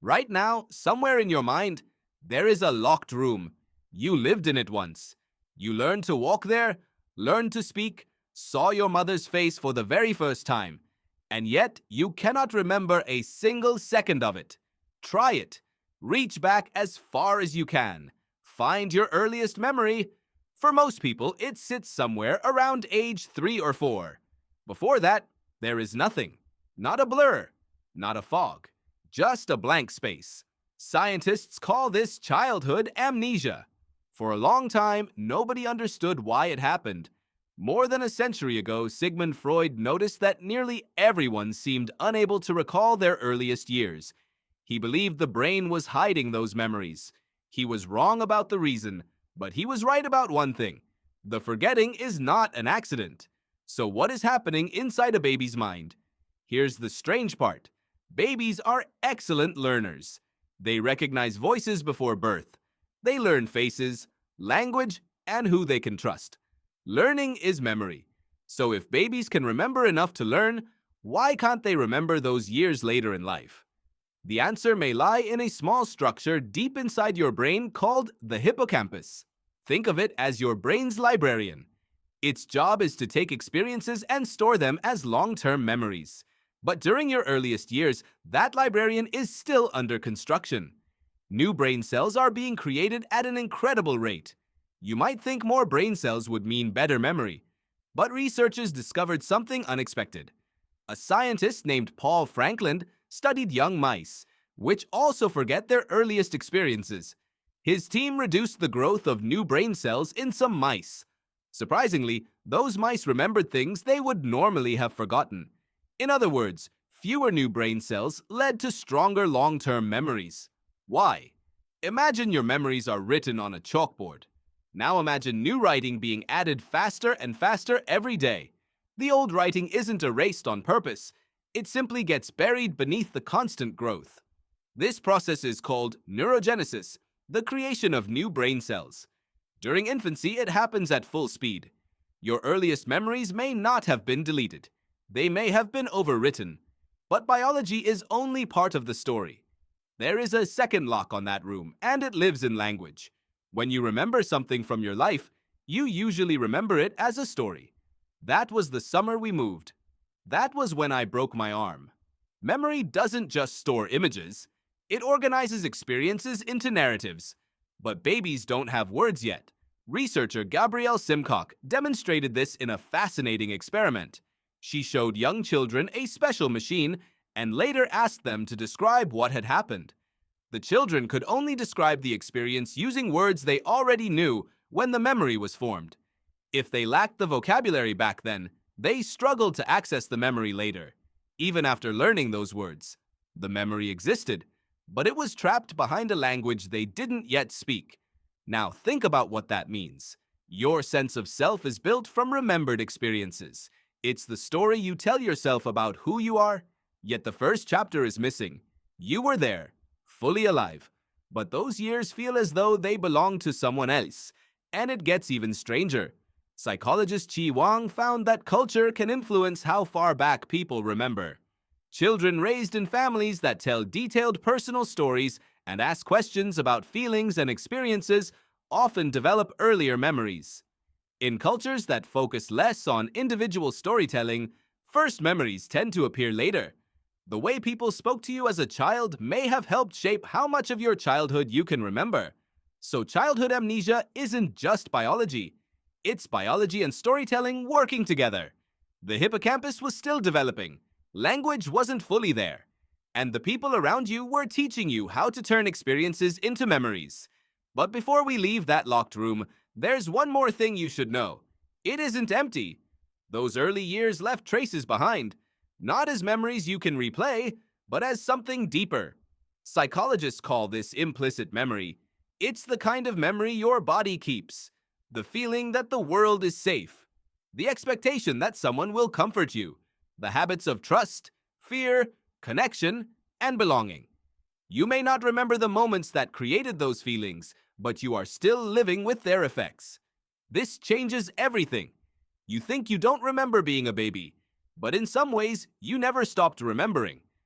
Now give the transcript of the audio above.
Right now, somewhere in your mind, there is a locked room. You lived in it once. You learned to walk there, learned to speak, saw your mother's face for the very first time, and yet you cannot remember a single second of it. Try it. Reach back as far as you can. Find your earliest memory. For most people, it sits somewhere around age 3 or 4. Before that, there is nothing. Not a blur, not a fog, just a blank space. Scientists call this childhood amnesia. For a long time, nobody understood why it happened. More than a century ago, Sigmund Freud noticed that nearly everyone seemed unable to recall their earliest years. He believed the brain was hiding those memories. He was wrong about the reason, but he was right about one thing. The forgetting is not an accident. So what is happening inside a baby's mind? Here's the strange part. Babies are excellent learners. They recognize voices before birth. They learn faces, language, and who they can trust. Learning is memory. So if babies can remember enough to learn, why can't they remember those years later in life? The answer may lie in a small structure deep inside your brain called the hippocampus. Think of it as your brain's librarian. Its job is to take experiences and store them as long-term memories. But during your earliest years, that librarian is still under construction. New brain cells are being created at an incredible rate. You might think more brain cells would mean better memory, but researchers discovered something unexpected. A scientist named Paul Franklin studied young mice, which also forget their earliest experiences. His team reduced the growth of new brain cells in some mice. Surprisingly, those mice remembered things they would normally have forgotten. In other words, fewer new brain cells led to stronger long-term memories. Why? Imagine your memories are written on a chalkboard. Now imagine new writing being added faster and faster every day. The old writing isn't erased on purpose. It simply gets buried beneath the constant growth. This process is called neurogenesis, the creation of new brain cells. During infancy, it happens at full speed. Your earliest memories may not have been deleted. They may have been overwritten. But biology is only part of the story. There is a second lock on that room, and it lives in language. When you remember something from your life, you usually remember it as a story. That was the summer we moved. That was when I broke my arm. Memory doesn't just store images. It organizes experiences into narratives. But babies don't have words yet. Researcher Gabrielle Simcock demonstrated this in a fascinating experiment. She showed young children a special machine and later asked them to describe what had happened. The children could only describe the experience using words they already knew when the memory was formed. If they lacked the vocabulary back then, they struggled to access the memory later. Even after learning those words, the memory existed, but it was trapped behind a language they didn't yet speak. Now think about what that means. Your sense of self is built from remembered experiences. It's the story you tell yourself about who you are, yet the first chapter is missing. You were there, fully alive, but those years feel as though they belong to someone else, and it gets even stranger. Psychologist Chi Wang found that culture can influence how far back people remember. Children raised in families that tell detailed personal stories and ask questions about feelings and experiences often develop earlier memories. In cultures that focus less on individual storytelling, first memories tend to appear later. The way people spoke to you as a child may have helped shape how much of your childhood you can remember. So childhood amnesia isn't just biology. It's biology and storytelling working together. The hippocampus was still developing. Language wasn't fully there. And the people around you were teaching you how to turn experiences into memories. But before we leave that locked room, there's one more thing you should know. It isn't empty. Those early years left traces behind. Not as memories you can replay, but as something deeper. Psychologists call this implicit memory. It's the kind of memory your body keeps. The feeling that the world is safe. The expectation that someone will comfort you. The habits of trust, fear, connection, and belonging. You may not remember the moments that created those feelings, but you are still living with their effects. This changes everything. You think you don't remember being a baby, but in some ways, you never stopped remembering.